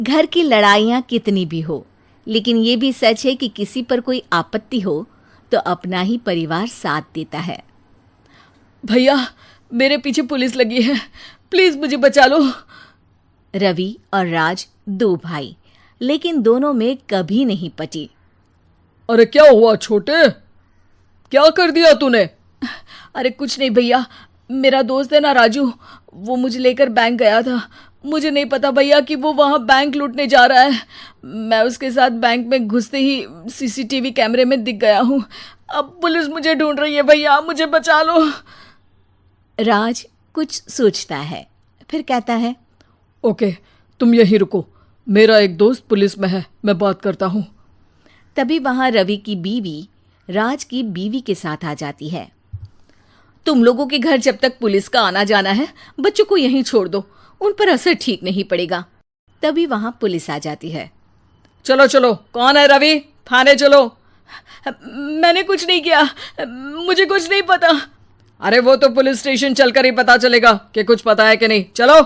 घर की लड़ाइयाँ कितनी भी हो, लेकिन ये भी सच है कि किसी पर कोई आपत्ति हो तो अपना ही परिवार साथ देता है। भैया, मेरे पीछे पुलिस लगी है, प्लीज मुझे बचा लो। रवि और राज दो भाई, लेकिन दोनों में कभी नहीं पटी। अरे क्या हुआ छोटे, क्या कर दिया तूने? अरे कुछ नहीं भैया, मेरा दोस्त है ना राजू, वो मुझे लेकर बैंक गया था। मुझे नहीं पता भैया कि वो वहाँ बैंक लूटने जा रहा है। मैं उसके साथ बैंक में घुसते ही सीसीटीवी कैमरे में दिख गया हूँ। अब पुलिस मुझे ढूंढ रही है भैया, मुझे बचा लो। राज कुछ सोचता है, फिर कहता है, ओके, तुम यहीं रुको, मेरा एक दोस्त पुलिस में है, मैं बात करता हूँ। तभी वहां रवि की बीवी राज की बीवी के साथ आ जाती है। तुम लोगों के घर जब तक पुलिस का आना जाना है, बच्चों को यहीं छोड़ दो, उन पर असर ठीक नहीं पड़ेगा। तभी वहां पुलिस आ जाती है। चलो चलो, कौन है रवि, थाने चलो। मैंने कुछ नहीं किया, मुझे कुछ नहीं पता। अरे वो तो पुलिस स्टेशन चलकर ही पता चलेगा कि कुछ पता है कि नहीं, चलो।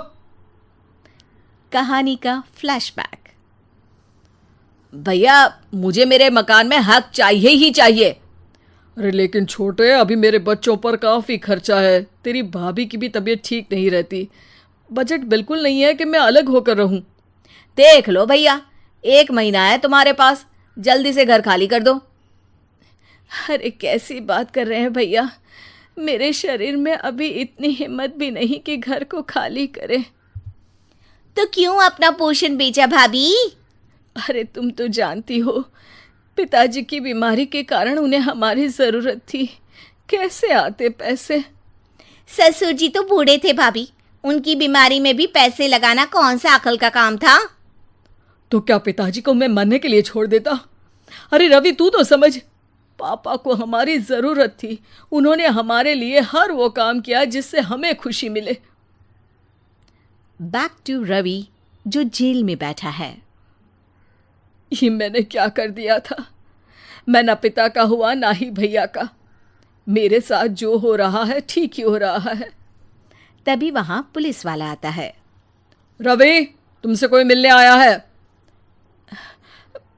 कहानी का फ्लैशबैक। भैया, मुझे मेरे मकान में हक चाहिए ही चाहिए। अरे लेकिन छोटे, अभी मेरे बच्चों पर काफ़ी खर्चा है, तेरी भाभी की भी तबीयत ठीक नहीं रहती, बजट बिल्कुल नहीं है कि मैं अलग होकर रहूं। देख लो भैया, 1 महीना है तुम्हारे पास, जल्दी से घर खाली कर दो। अरे कैसी बात कर रहे हैं भैया, मेरे शरीर में अभी इतनी हिम्मत भी नहीं कि घर को खाली करे। तो क्यों अपना पोषण बेचा भाभी? अरे तुम तो जानती हो, पिताजी की बीमारी के कारण उन्हें हमारी ज़रूरत थी, कैसे आते पैसे। ससुर जी तो बूढ़े थे भाभी, उनकी बीमारी में भी पैसे लगाना कौन सा अकल का काम था? तो क्या पिताजी को मैं मरने के लिए छोड़ देता? अरे रवि, तू तो समझ, पापा को हमारी ज़रूरत थी, उन्होंने हमारे लिए हर वो काम किया जिससे हमें खुशी मिले। बैक टू रवि, जो जेल में बैठा है। ये मैंने क्या कर दिया था? मैं ना पिता का हुआ ना ही भैया का, मेरे साथ जो हो रहा है ठीक ही हो रहा है। तभी वहां पुलिस वाला आता है। रवि, तुमसे कोई मिलने आया है।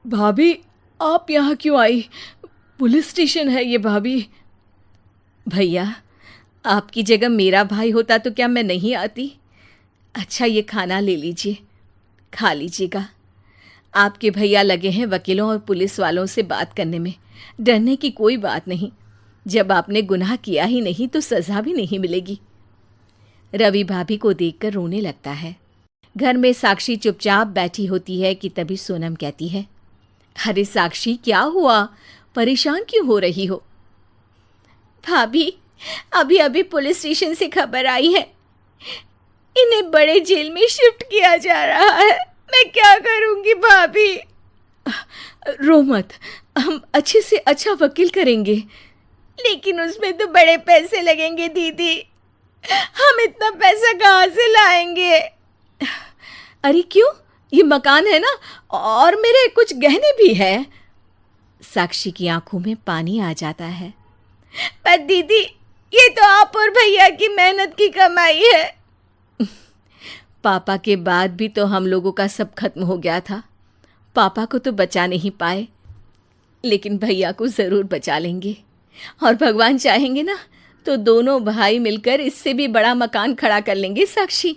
भाभी, आप यहाँ क्यों आई? पुलिस स्टेशन है ये भाभी। भैया, आपकी जगह मेरा भाई होता तो क्या मैं नहीं आती? अच्छा, ये खाना ले लीजिए, खा लीजिएगा। आपके भैया लगे हैं वकीलों और पुलिस वालों से बात करने में, डरने की कोई बात नहीं। जब आपने गुनाह किया ही नहीं तो सज़ा भी नहीं मिलेगी। रवि भाभी को देखकर रोने लगता है। घर में साक्षी चुपचाप बैठी होती है कि तभी सोनम कहती है, अरे साक्षी, क्या हुआ? परेशान क्यों हो रही हो? भाभी, अभी अभी पुलिस स्टेशन से खबर आई है, इन्हें बड़े जेल में शिफ्ट किया जा रहा है। मैं क्या करूंगी भाभी? रो मत, हम अच्छे से अच्छा वकील करेंगे। लेकिन उसमें तो बड़े पैसे लगेंगे दीदी, हम इतना पैसा कहाँ से लाएंगे? अरे क्यों, ये मकान है ना, और मेरे कुछ गहने भी है। साक्षी की आंखों में पानी आ जाता है। पर दीदी, ये तो आप और भैया की मेहनत की कमाई है। पापा के बाद भी तो हम लोगों का सब खत्म हो गया था। पापा को तो बचा नहीं पाए, लेकिन भैया को ज़रूर बचा लेंगे, और भगवान चाहेंगे ना तो दोनों भाई मिलकर इससे भी बड़ा मकान खड़ा कर लेंगे। साक्षी।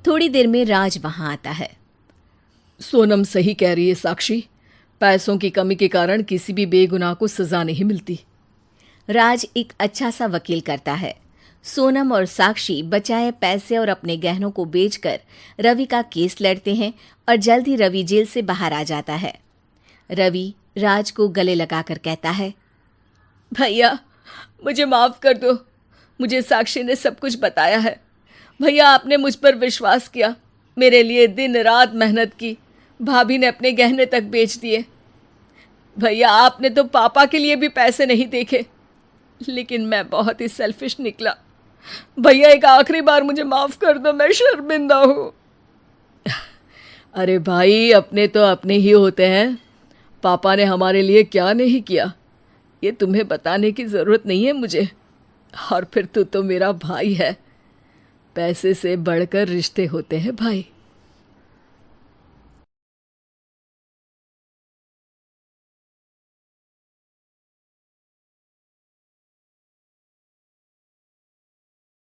थोड़ी देर में राज वहाँ आता है। सोनम सही कह रही है साक्षी, पैसों की कमी के कारण किसी भी बेगुनाह को सज़ा नहीं मिलती। राज एक अच्छा सा वकील करता है। सोनम और साक्षी बचाए पैसे और अपने गहनों को बेचकर रवि का केस लड़ते हैं और जल्द ही रवि जेल से बाहर आ जाता है। रवि राज को गले लगाकर कहता है, भैया मुझे माफ़ कर दो, मुझे साक्षी ने सब कुछ बताया है। भैया, आपने मुझ पर विश्वास किया, मेरे लिए दिन रात मेहनत की, भाभी ने अपने गहने तक बेच दिए। भैया, आपने तो पापा के लिए भी पैसे नहीं देखे, लेकिन मैं बहुत ही सेल्फिश निकला। भैया, एक आखिरी बार मुझे माफ़ कर दो, मैं शर्मिंदा हूँ। अरे भाई, अपने तो अपने ही होते हैं, पापा ने हमारे लिए क्या नहीं किया ये तुम्हें बताने की ज़रूरत नहीं है मुझे। और फिर तू तो मेरा भाई है, पैसे से बढ़कर रिश्ते होते हैं भाई।